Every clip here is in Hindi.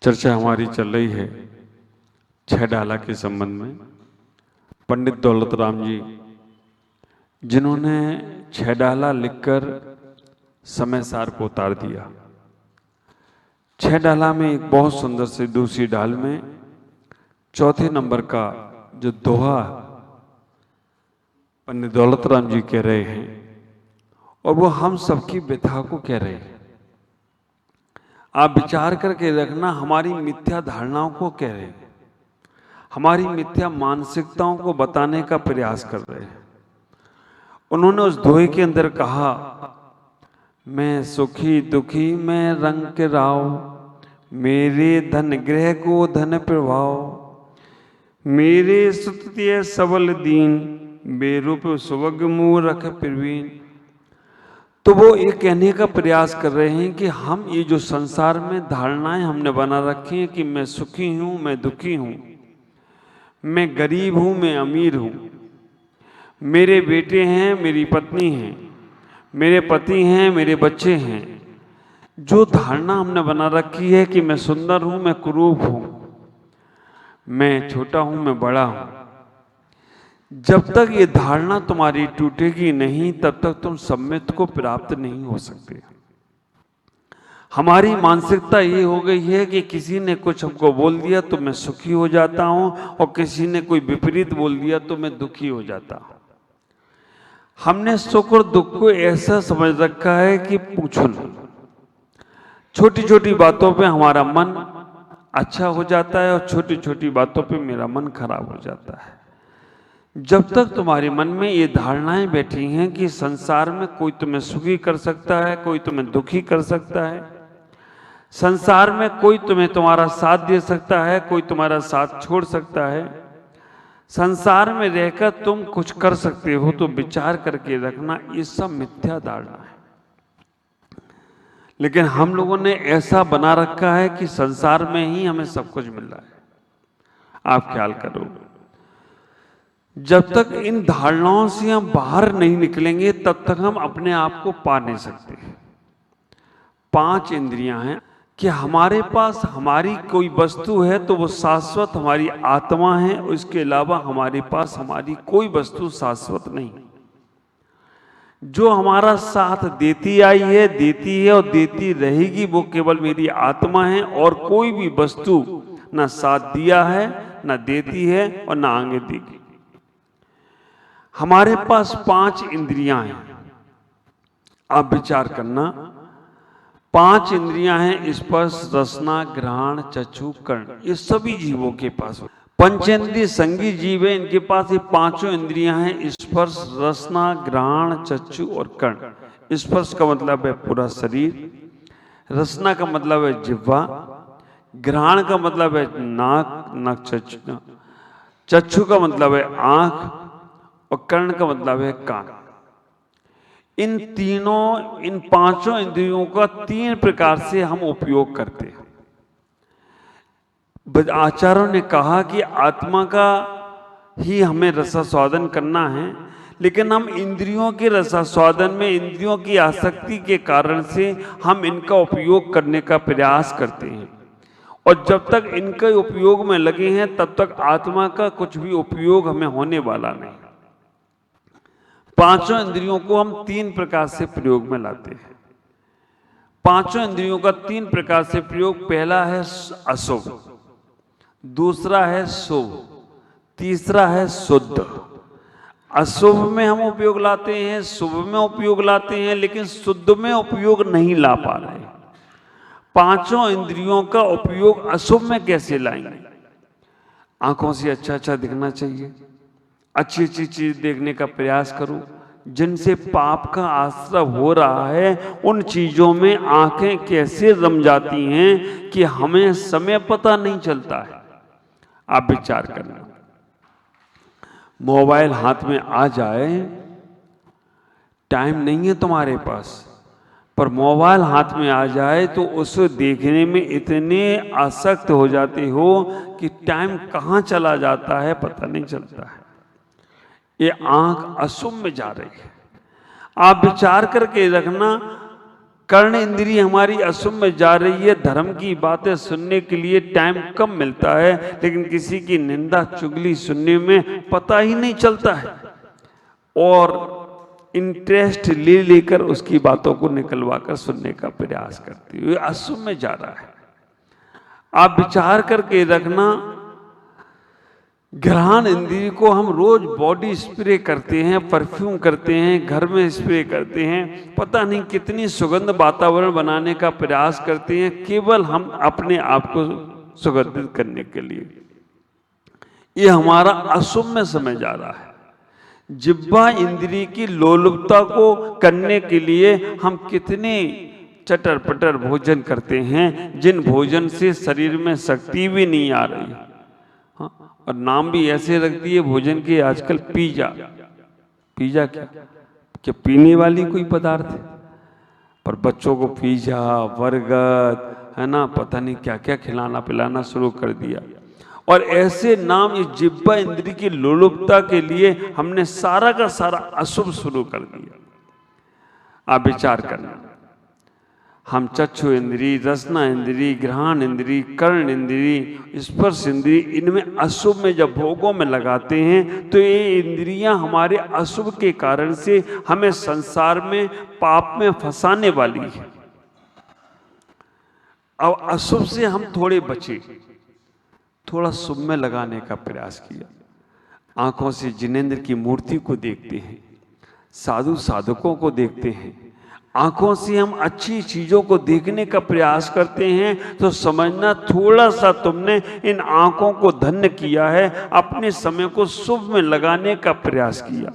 चर्चा हमारी चल रही है छह डाला के संबंध में। पंडित दौलत राम जी जिन्होंने छह डाला लिखकर समय सार को उतार दिया। छह डाला में एक बहुत सुंदर सी दूसरी डाल में चौथे नंबर का जो दोहा पंडित दौलत राम जी कह रहे हैं और वो हम सबकी व्यथा को कह रहे हैं। आप विचार करके रखना, हमारी मिथ्या धारणाओं को कह रहे हैं, हमारी मिथ्या मानसिकताओं को बताने का प्रयास कर रहे हैं। उन्होंने उस दोहे के अंदर कहा, मैं सुखी दुखी मैं रंग के राव, मेरे धन ग्रह को धन प्रभाव, मेरे सुततिय सबल दीन, बेरूप सुवग मुँह रख प्रवीण। तो वो ये कहने का प्रयास कर रहे हैं कि हम ये जो संसार में धारणाएं हमने बना रखी हैं कि मैं सुखी हूं, मैं दुखी हूं, मैं गरीब हूं, मैं अमीर हूं, मेरे बेटे हैं, मेरी पत्नी है, मेरे पति हैं, मेरे बच्चे हैं, जो धारणा हमने बना रखी है कि मैं सुंदर हूं, मैं कुरूप हूं, मैं छोटा हूं, मैं बड़ा हूं, जब तक ये धारणा तुम्हारी टूटेगी नहीं तब तक तुम सम्मित को प्राप्त नहीं हो सकते। हमारी मानसिकता ये हो गई है कि किसी ने कुछ हमको बोल दिया तो मैं सुखी हो जाता हूं और किसी ने कोई विपरीत बोल दिया तो मैं दुखी हो जाता हूं। हमने सुख और दुख को ऐसा समझ रखा है कि पूछो नहीं। छोटी छोटी बातों पे हमारा मन अच्छा हो जाता है और छोटी छोटी बातों पे मेरा मन खराब हो जाता है। जब तक तुम्हारे मन में ये धारणाएं बैठी हैं कि संसार में कोई तुम्हें सुखी कर सकता है, कोई तुम्हें दुखी कर सकता है, संसार में कोई तुम्हें तुम्हारा साथ दे सकता है, कोई तुम्हारा साथ छोड़ सकता है, संसार में रहकर तुम कुछ कर सकते हो, तो विचार करके रखना ये सब मिथ्या धारणा है। लेकिन हम लोगों ने ऐसा बना रखा है कि संसार में ही हमें सब कुछ मिल रहा है। आप ख्याल करो, जब तक इन धारणाओं से हम बाहर नहीं निकलेंगे तब तक हम अपने आप को पा नहीं सकते। पांच इंद्रियां हैं कि हमारे पास हमारी कोई वस्तु है तो वो शाश्वत हमारी आत्मा है, उसके अलावा हमारे पास हमारी कोई वस्तु शाश्वत नहीं। जो हमारा साथ देती आई है, देती है और देती रहेगी, वो केवल मेरी आत्मा है और कोई भी वस्तु ना साथ दिया है, ना देती है और ना आगे देगी। हमारे पास पांच इंद्रियां हैं। आप विचार करना, पांच इंद्रियां हैं, स्पर्श रसना घ्राण चक्षु कर्ण, ये सभी जीवों के पास। पंचेंद्रिय संगी जीव है, इनके पास ये पांचों इंद्रियां हैं, स्पर्श रसना घ्राण चक्षु और कर्ण। स्पर्श का मतलब है पूरा शरीर, रसना का मतलब है जिह्वा, घ्राण का मतलब है नाक चक्षु, चक्षु का मतलब है आंख और कर्ण का मतलब है कान। इन पांचों इंद्रियों का तीन प्रकार से हम उपयोग करते हैं। आचार्यों ने कहा कि आत्मा का ही हमें रसास्वादन करना है, लेकिन हम इंद्रियों के रसास्वादन में इंद्रियों की आसक्ति के कारण से हम इनका उपयोग करने का प्रयास करते हैं, और जब तक इनके उपयोग में लगे हैं तब तक आत्मा का कुछ भी उपयोग हमें होने वाला नहीं। पांचों इंद्रियों को हम तीन प्रकार से प्रयोग में लाते हैं। पांचों इंद्रियों का तीन प्रकार से प्रयोग, पहला है अशुभ, दूसरा है शुभ, तीसरा है शुद्ध। अशुभ में हम उपयोग लाते हैं, शुभ में उपयोग लाते हैं, लेकिन शुद्ध में उपयोग नहीं ला पा रहे। पांचों इंद्रियों का उपयोग अशुभ में कैसे लाएंगे? आंखों से अच्छा अच्छा दिखना चाहिए, अच्छी अच्छी चीज देखने का प्रयास करो। जिनसे पाप का आश्रय हो रहा है उन चीजों में आंखें कैसे रम जाती हैं कि हमें समय पता नहीं चलता है। आप विचार करना, मोबाइल हाथ में आ जाए, टाइम नहीं है तुम्हारे पास, पर मोबाइल हाथ में आ जाए तो उसे देखने में इतने आसक्त हो जाते हो कि टाइम कहाँ चला जाता है पता नहीं चलता है। ये आंख अशुभ में जा रही है। आप विचार करके रखना, कर्ण इंद्री हमारी अशुभ में जा रही है, धर्म की बातें सुनने के लिए टाइम कम मिलता है, लेकिन किसी की निंदा चुगली सुनने में पता ही नहीं चलता है और इंटरेस्ट ले लेकर उसकी बातों को निकलवा कर सुनने का प्रयास करती है, अशुभ में जा रहा है। आप विचार करके रखना, घ्राण इंद्रिय को हम रोज बॉडी स्प्रे करते हैं, परफ्यूम करते हैं, घर में स्प्रे करते हैं, पता नहीं कितनी सुगंध वातावरण बनाने का प्रयास करते हैं, केवल हम अपने आप को सुगंधित करने के लिए। ये हमारा अशुभ में समय जा रहा है। जिह्वा इंद्रिय की लोलुपता को करने के लिए हम कितने चटर पटर भोजन करते हैं, जिन भोजन से शरीर में शक्ति भी नहीं आ रही। हाँ, और नाम भी ऐसे रख दिए भोजन के आजकल, पिज्जा। पिज्जा क्या पीने वाली कोई पदार्थ है? पर बच्चों को पिज्जा, बर्गर, है ना, पता नहीं क्या क्या खिलाना पिलाना शुरू कर दिया। और ऐसे नाम इस जिह्वा इंद्रिय की लोलुपता के लिए हमने सारा का सारा अशुभ शुरू कर दिया। आप विचार करना, हम चक्षु इंद्रिय, रसना इंद्रिय, घ्राण इंद्रिय, कर्ण इंद्रिय, स्पर्श इंद्रिय, इनमें अशुभ में जब भोगों में लगाते हैं तो ये इंद्रियां हमारे अशुभ के कारण से हमें संसार में पाप में फंसाने वाली है। अब अशुभ से हम थोड़े बचे, थोड़ा शुभ में लगाने का प्रयास किया। आंखों से जिनेंद्र की मूर्ति को देखते हैं, साधु साधकों को देखते हैं, आंखों से हम अच्छी चीजों को देखने का प्रयास करते हैं, तो समझना थोड़ा सा तुमने इन आंखों को धन्य किया है, अपने समय को शुभ में लगाने का प्रयास किया।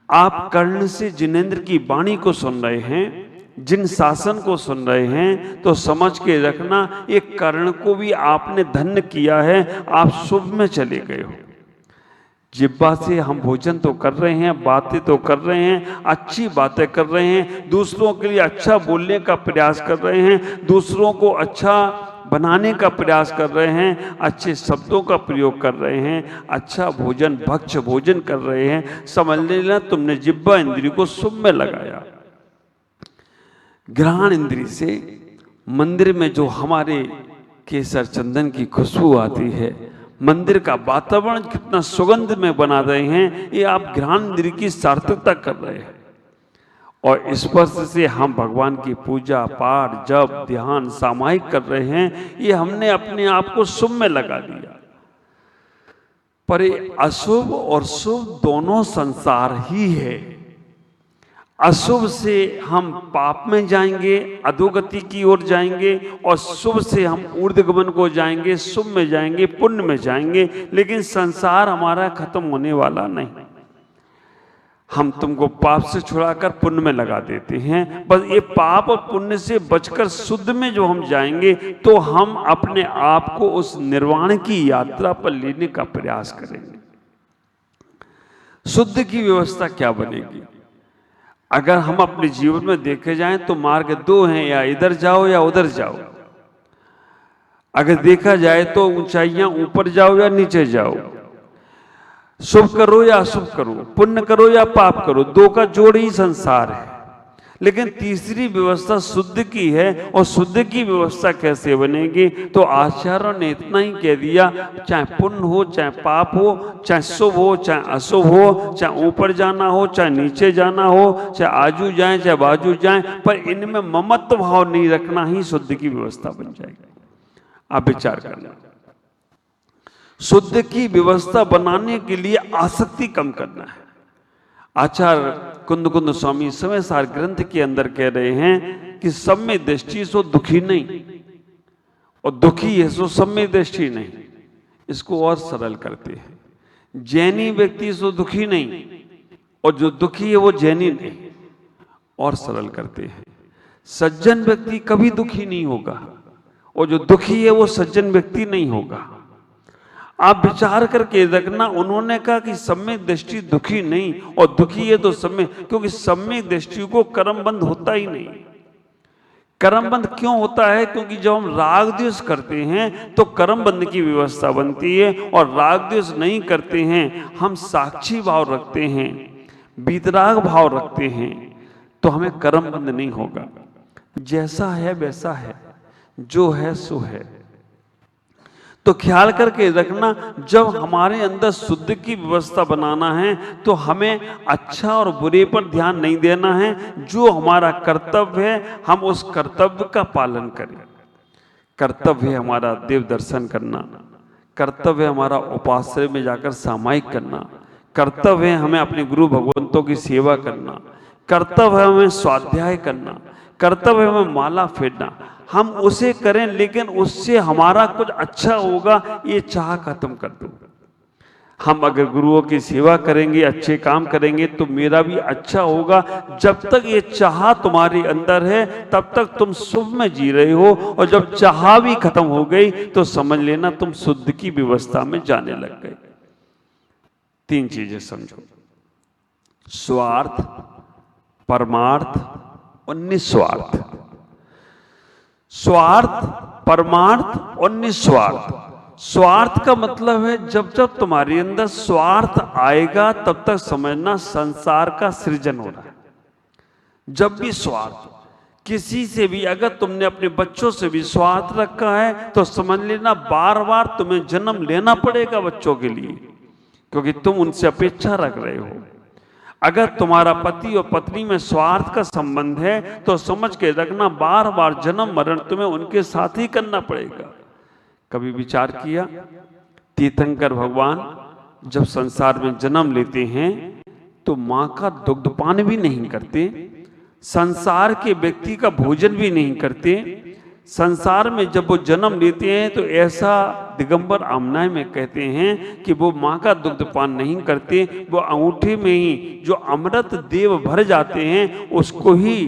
आप कर्ण से जिनेंद्र की वाणी को सुन रहे हैं, जिन शासन को सुन रहे हैं, तो समझ के रखना एक कर्ण को भी आपने धन्य किया है, आप शुभ में चले गए हो। जिह्वा से हम भोजन तो कर रहे हैं, बातें तो कर रहे हैं, अच्छी बातें कर रहे हैं, दूसरों के लिए अच्छा बोलने का प्रयास कर रहे हैं, दूसरों को अच्छा बनाने का प्रयास कर रहे हैं, अच्छे शब्दों का प्रयोग कर रहे हैं, अच्छा भोजन भक्ष्य भोजन कर रहे हैं। समझ लेना तुमने जिह्वा इंद्रिय को शुभ में लगाया। घ्राण इंद्रिय से मंदिर में जो हमारे केसर चंदन की खुशबू आती है, मंदिर का वातावरण कितना सुगंध में बना रहे हैं, ये आप घ्राण इंद्रिय की सार्थकता कर रहे हैं। और स्पर्श से हम भगवान की पूजा पाठ जप ध्यान सामायिक कर रहे हैं, ये हमने अपने आप को शुभ में लगा दिया। पर ये अशुभ और शुभ दोनों संसार ही है। अशुभ से हम पाप में जाएंगे, अधोगति की ओर जाएंगे, और शुभ से हम ऊर्ध्वगमन को जाएंगे, शुभ में जाएंगे, पुण्य में जाएंगे। लेकिन संसार हमारा खत्म होने वाला नहीं। हम तुमको पाप से छुड़ाकर पुण्य में लगा देते हैं, बस ये पाप और पुण्य से बचकर शुद्ध में जो हम जाएंगे, तो हम अपने आप को उस निर्वाण की यात्रा पर लेने का प्रयास करेंगे। शुद्ध की व्यवस्था क्या बनेगी? अगर हम अपने जीवन में देखे जाएं तो मार्ग दो हैं, या इधर जाओ या उधर जाओ। अगर देखा जाए तो ऊंचाइयां ऊपर जाओ या नीचे जाओ, शुभ करो या अशुभ करो, पुण्य करो या पाप करो, दो का जोड़ ही संसार है। लेकिन तीसरी व्यवस्था शुद्ध की है, और शुद्ध की व्यवस्था कैसे बनेगी? तो आचार्यों ने इतना ही कह दिया, चाहे पुण्य हो चाहे पाप हो, चाहे शुभ हो चाहे अशुभ हो, चाहे ऊपर जाना हो चाहे नीचे जाना हो, चाहे आजू जाए चाहे बाजू जाए, पर इनमें ममत्व भाव नहीं रखना ही शुद्ध की व्यवस्था बन जाएगी। आप विचार करना, शुद्ध की व्यवस्था बनाने के लिए आसक्ति कम करना है। आचार्य कुंद कुंद स्वामी समय सार ग्रंथ के अंदर कह रहे हैं कि सम्य दृष्टि सो दुखी नहीं, और दुखी है सो सम्य दृष्टि नहीं। इसको और सरल करते हैं, जैनी व्यक्ति सो दुखी नहीं, और जो दुखी है वो जैनी नहीं। और सरल करते हैं, सज्जन व्यक्ति कभी दुखी नहीं होगा, और जो दुखी है वो सज्जन व्यक्ति नहीं होगा। आप विचार करके रखना, उन्होंने कहा कि सम्यक दृष्टि दुखी नहीं, और दुखी है तो सम्यक, क्योंकि सम्यक दृष्टि को कर्मबंध होता ही नहीं। कर्मबंध क्यों होता है? क्योंकि जब हम राग द्वेष करते हैं तो कर्मबंध की व्यवस्था बनती है, और राग द्वेष नहीं करते हैं, हम साक्षी भाव रखते हैं, वीतराग भाव रखते हैं, तो हमें कर्मबंध नहीं होगा। जैसा है वैसा है, जो है सो है। तो ख्याल करके रखना, जब हमारे अंदर शुद्ध की व्यवस्था बनाना है तो हमें अच्छा और बुरे पर ध्यान नहीं देना है। जो हमारा कर्तव्य है हम उस कर्तव्य का पालन करें। कर्तव्य है हमारा देव दर्शन करना, कर्तव्य है हमारा उपाश्रय में जाकर सामायिक करना, कर्तव्य है हमें अपने गुरु भगवंतों की सेवा करना, कर्तव्य है हमें स्वाध्याय करना, कर्तव्य है हमें माला फेरना। हम उसे करें, लेकिन उससे हमारा कुछ अच्छा होगा ये चाह खत्म कर दो। हम अगर गुरुओं की सेवा करेंगे, अच्छे काम करेंगे तो मेरा भी अच्छा होगा, जब तक ये चाह तुम्हारे अंदर है तब तक तुम शुभ में जी रहे हो। और जब चाह भी खत्म हो गई तो समझ लेना तुम शुद्ध की व्यवस्था में जाने लग गए। 3 चीजें समझो, स्वार्थ, परमार्थ और निस्वार्थ। स्वार्थ, परमार्थ और निस्वार्थ। स्वार्थ का मतलब है जब जब तुम्हारे अंदर स्वार्थ आएगा तब तक समझना संसार का सृजन हो रहा है। जब भी स्वार्थ, किसी से भी, अगर तुमने अपने बच्चों से भी स्वार्थ रखा है तो समझ लेना बार बार तुम्हें जन्म लेना पड़ेगा बच्चों के लिए, क्योंकि तुम उनसे अपेक्षा रख रहे हो। अगर तुम्हारा पति और पत्नी में स्वार्थ का संबंध है तो समझ के रखना बार बार जन्म मरण तुम्हें उनके साथ ही करना पड़ेगा। कभी विचार किया, तीर्थंकर भगवान जब संसार में जन्म लेते हैं तो मां का दुग्धपान भी नहीं करते, संसार के व्यक्ति का भोजन भी नहीं करते। संसार में जब वो जन्म लेते हैं तो ऐसा दिगंबर आमनाय में कहते हैं कि वो मां का दुग्धपान नहीं करते, वो अंगूठे में ही जो अमृत देव भर जाते हैं उसको ही,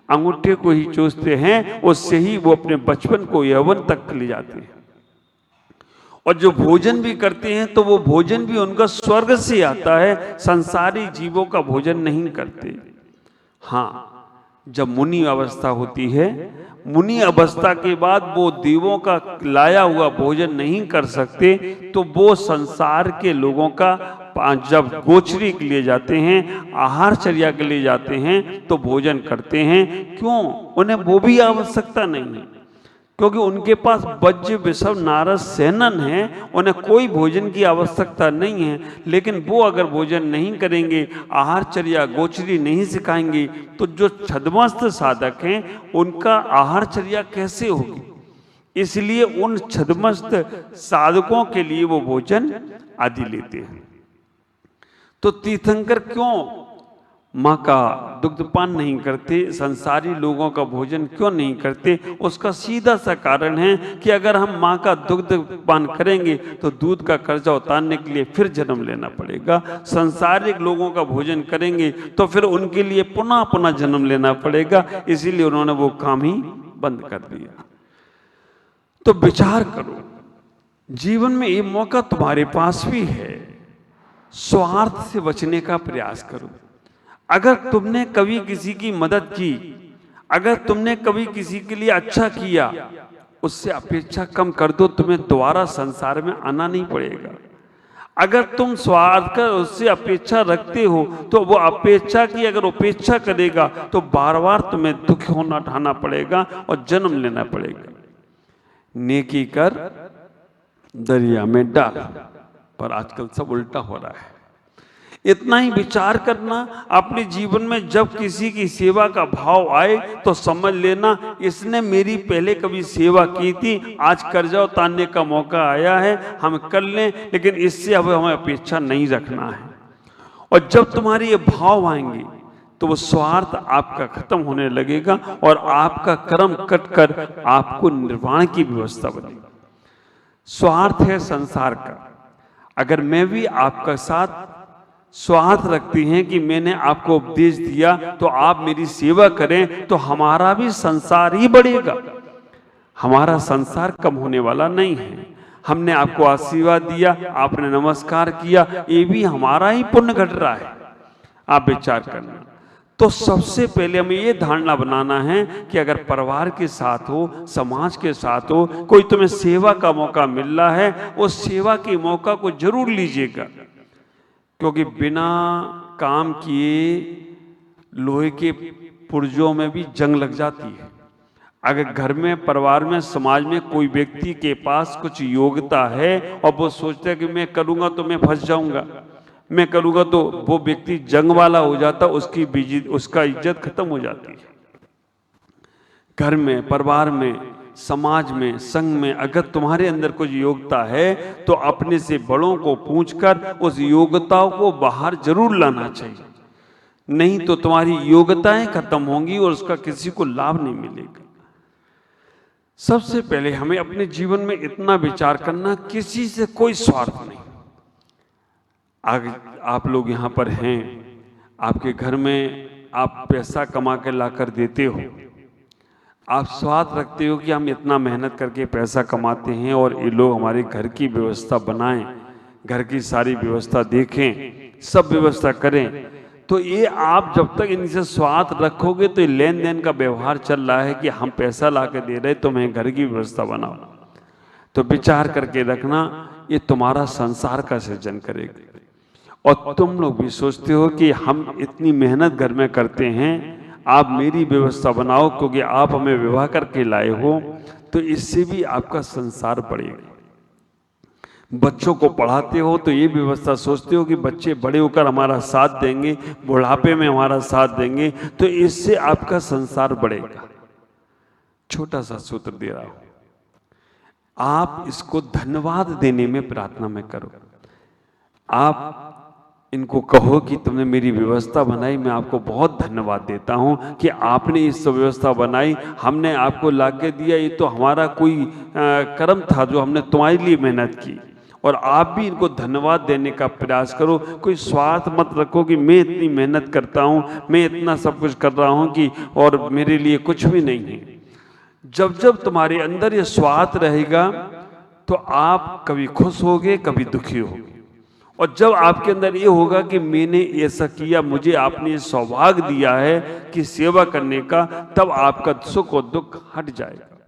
अंगूठे को ही चूसते हैं, उससे ही वो अपने बचपन को यौवन तक ले जाते हैं। और जो भोजन भी करते हैं तो वो भोजन भी उनका स्वर्ग से आता है, संसारी जीवों का भोजन नहीं करते। हाँ, जब मुनि अवस्था होती है, मुनि अवस्था के बाद वो देवों का लाया हुआ भोजन नहीं कर सकते तो वो संसार के लोगों का जब गोचरी के लिए जाते हैं, आहारचर्या के लिए जाते हैं तो भोजन करते हैं। क्यों? उन्हें वो भी आवश्यकता नहीं है, क्योंकि उनके पास वज्र विषव नारद सेनन है, उन्हें कोई भोजन की आवश्यकता नहीं है। लेकिन वो अगर भोजन नहीं करेंगे, आहारचर्या गोचरी नहीं सिखाएंगे तो जो छद्मस्त साधक हैं उनका आहारचर्या कैसे होगी? इसलिए उन छद्मस्त साधकों के लिए वो भोजन आदि लेते हैं। तो तीर्थंकर क्यों माँ का दुग्धपान नहीं करते, संसारी लोगों का भोजन क्यों नहीं करते? उसका सीधा सा कारण है कि अगर हम माँ का दुग्धपान करेंगे तो दूध का कर्जा उतारने के लिए फिर जन्म लेना पड़ेगा, संसारिक लोगों का भोजन करेंगे तो फिर उनके लिए पुनः पुनः जन्म लेना पड़ेगा। इसीलिए उन्होंने वो काम ही बंद कर दिया। तो विचार करो, जीवन में ये मौका तुम्हारे पास भी है, स्वार्थ से बचने का प्रयास करो। अगर तुमने कभी किसी की मदद की, अगर तुमने कभी किसी के लिए अच्छा किया, उससे अपेक्षा कम कर दो, तुम्हें दोबारा संसार में आना नहीं पड़ेगा। अगर तुम स्वार्थ कर उससे अपेक्षा रखते हो तो वो अपेक्षा की अगर उपेक्षा करेगा तो बार बार तुम्हें दुख होना उठाना पड़ेगा और जन्म लेना पड़ेगा। नेकी कर दरिया में डाल, पर आजकल सब उल्टा हो रहा है। इतना ही विचार करना, अपने जीवन में जब किसी की सेवा का भाव आए तो समझ लेना इसने मेरी पहले कभी सेवा की थी, आज कर्जा उतारने का मौका आया है, हम कर लें, लेकिन इससे अब हमें अपेक्षा नहीं रखना है। और जब तुम्हारे ये भाव आएंगे तो वो स्वार्थ आपका खत्म होने लगेगा और आपका कर्म कट कर आपको निर्वाण की व्यवस्था बनेगी। स्वार्थ है संसार का। अगर मैं भी आपका साथ स्वार्थ रखती हैं कि मैंने आपको उपदेश दिया तो आप मेरी सेवा करें, तो हमारा भी संसार ही बढ़ेगा, हमारा संसार कम होने वाला नहीं है। हमने आपको आशीर्वाद दिया, आपने नमस्कार किया, ये भी हमारा ही पुण्य घट रहा है। आप विचार करना। तो सबसे पहले हमें ये धारणा बनाना है कि अगर परिवार के साथ हो, समाज के साथ हो, कोई तुम्हें सेवा का मौका मिल रहा है, उस सेवा के मौका को जरूर लीजिएगा, क्योंकि बिना काम किए लोहे के पुर्जों में भी जंग लग जाती है। अगर घर में, परिवार में, समाज में कोई व्यक्ति के पास कुछ योग्यता है और वो सोचता है कि मैं करूंगा तो मैं फंस जाऊंगा, मैं करूंगा तो वो व्यक्ति जंग वाला हो जाता, उसका इज्जत खत्म हो जाती है। घर में, परिवार में, समाज में, संघ में अगर तुम्हारे अंदर कुछ योग्यता है तो अपने से बड़ों को पूछकर उस योग्यताओं को बाहर जरूर लाना चाहिए, नहीं तो तुम्हारी योग्यताएं खत्म होंगी और उसका किसी को लाभ नहीं मिलेगा। सबसे पहले हमें अपने जीवन में इतना विचार करना, किसी से कोई स्वार्थ नहीं। आप लोग यहाँ पर हैं, आपके घर में आप पैसा कमा के लाकर देते हो, आप स्वार्थ रखते हो कि हम इतना मेहनत करके पैसा कमाते हैं और ये लोग हमारे घर की व्यवस्था बनाएं, घर की सारी व्यवस्था देखें, सब व्यवस्था करें। तो ये आप जब तक इनसे स्वार्थ रखोगे तो लेन देन का व्यवहार चल रहा है कि हम पैसा ला के दे रहे तो मैं घर की व्यवस्था बनाओ। तो विचार करके रखना, ये तुम्हारा संसार का सृजन करेगा। और तुम लोग भी सोचते हो कि हम इतनी मेहनत घर में करते हैं, आप मेरी व्यवस्था बनाओ क्योंकि आप हमें विवाह करके लाए हो, तो इससे भी आपका संसार बढ़ेगा। बच्चों को पढ़ाते हो तो ये व्यवस्था सोचते हो कि बच्चे बड़े होकर हमारा साथ देंगे, बुढ़ापे में हमारा साथ देंगे, तो इससे आपका संसार बढ़ेगा। छोटा सा सूत्र दे रहा हूं, आप इसको धन्यवाद देने में प्रार्थना में करो। आप इनको कहो कि तुमने मेरी व्यवस्था बनाई, मैं आपको बहुत धन्यवाद देता हूं कि आपने इस व्यवस्था बनाई, हमने आपको लाके दिया, ये तो हमारा कोई कर्म था जो हमने तुम्हारे लिए मेहनत की। और आप भी इनको धन्यवाद देने का प्रयास करो। कोई स्वार्थ मत रखो कि मैं इतनी मेहनत करता हूं, मैं इतना सब कुछ कर रहा हूं कि और मेरे लिए कुछ भी नहीं है। जब जब तुम्हारे अंदर ये स्वार्थ रहेगा तो आप कभी खुश होगे, कभी दुखी होगे। और जब आपके अंदर ये होगा कि मैंने ऐसा किया, मुझे आपने सौभाग्य दिया है कि सेवा करने का, तब आपका सुख और दुख हट जाएगा।